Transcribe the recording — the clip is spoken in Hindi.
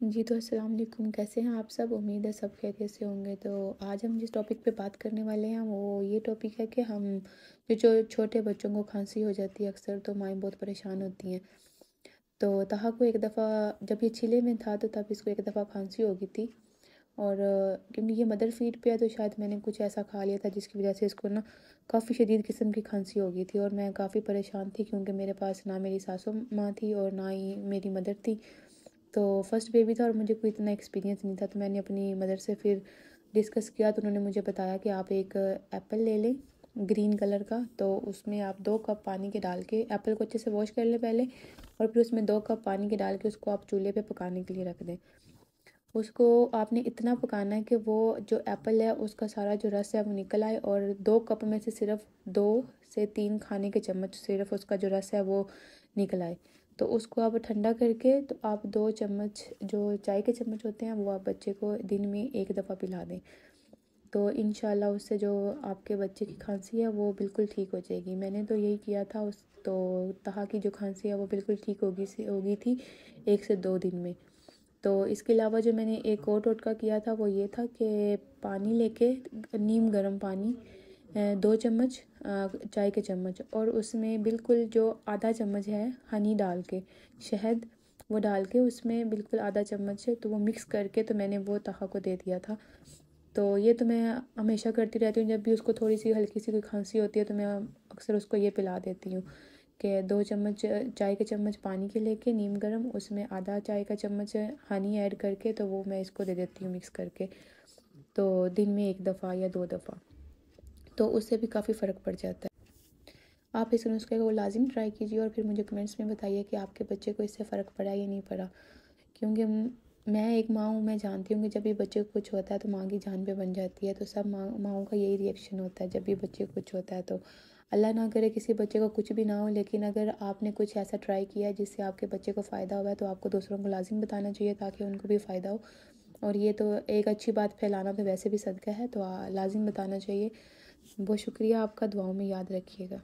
जी, तो अस्सलाम वालेकुम, कैसे हैं आप सब? उम्मीद है सब खैरियत से होंगे। तो आज हम जिस टॉपिक पे बात करने वाले हैं वो ये टॉपिक है कि हम जो छोटे बच्चों को खांसी हो जाती है अक्सर, तो माएँ बहुत परेशान होती हैं। तो ताहा को एक दफ़ा जब ये चिले में था तो तब इसको एक दफ़ा खांसी हो गई थी। और क्योंकि ये मदर फीड पे है तो शायद मैंने कुछ ऐसा खा लिया था जिसकी वज़ह से इसको ना काफ़ी शदीद किस्म की खांसी हो गई थी। और मैं काफ़ी परेशान थी क्योंकि मेरे पास ना मेरी सासू माँ थी और ना ही मेरी मदर थी। तो फर्स्ट बेबी था और मुझे कोई इतना एक्सपीरियंस नहीं था, तो मैंने अपनी मदर से फिर डिस्कस किया तो उन्होंने मुझे बताया कि आप एक एप्पल ले लें ग्रीन कलर का। तो उसमें आप 2 कप पानी के डाल के एप्पल को अच्छे से वॉश कर लें पहले, और फिर उसमें 2 कप पानी के डाल के उसको आप चूल्हे पे पकाने के लिए रख दें। उसको आपने इतना पकाना है कि वो जो एप्पल है उसका सारा जो रस है वो निकल आए, और 2 कप में से सिर्फ 2 से 3 खाने के चम्मच सिर्फ उसका जो रस है वो निकल आए। तो उसको आप ठंडा करके तो आप 2 चम्मच जो चाय के चम्मच होते हैं वो आप बच्चे को दिन में एक दफ़ा पिला दें। तो इंशाल्लाह उससे जो आपके बच्चे की खांसी है वो बिल्कुल ठीक हो जाएगी। मैंने तो यही किया था उस तो तहा की जो खांसी है वो बिल्कुल ठीक हो गई थी 1 से 2 दिन में। तो इसके अलावा जो मैंने एक और टोटका किया था वो ये था कि पानी लेके नीम गर्म पानी 2 चम्मच चाय के चम्मच, और उसमें बिल्कुल जो आधा चम्मच है हनी डाल के, शहद वो डाल के उसमें बिल्कुल आधा चम्मच है तो वो मिक्स करके तो मैंने वो तहा को दे दिया था। तो ये तो मैं हमेशा करती रहती हूँ, जब भी उसको थोड़ी सी हल्की सी कोई खांसी होती है तो मैं अक्सर उसको ये पिला देती हूँ कि 2 चम्मच चाय के चम्मच पानी के लेके नीम गर्म, उसमें आधा चाय का चम्मच हनी ऐड करके तो वो मैं इसको दे देती हूँ मिक्स करके। तो दिन में एक दफ़ा या 2 दफ़ा, तो उससे भी काफ़ी फ़र्क पड़ जाता है। आप इस नुस्खे को लाजिम ट्राई कीजिए और फिर मुझे कमेंट्स में बताइए कि आपके बच्चे को इससे फ़र्क पड़ा या नहीं पड़ा। क्योंकि मैं एक माँ हूँ, मैं जानती हूँ कि जब भी बच्चे को कुछ होता है तो माँ की जान पे बन जाती है। तो सब माँओं का यही रिएक्शन होता है जब भी बच्चे को कुछ होता है। तो अल्लाह ना करे किसी बच्चे को कुछ भी ना हो, लेकिन अगर आपने कुछ ऐसा ट्राई किया है जिससे आपके बच्चे को फ़ायदा हुआ है तो आपको दूसरों को लाजिम बताना चाहिए ताकि उनको भी फ़ायदा हो। और ये तो एक अच्छी बात फैलाना तो वैसे भी सदका है, तो लाजिम बताना चाहिए। बहुत शुक्रिया आपका, दुआओं में याद रखिएगा।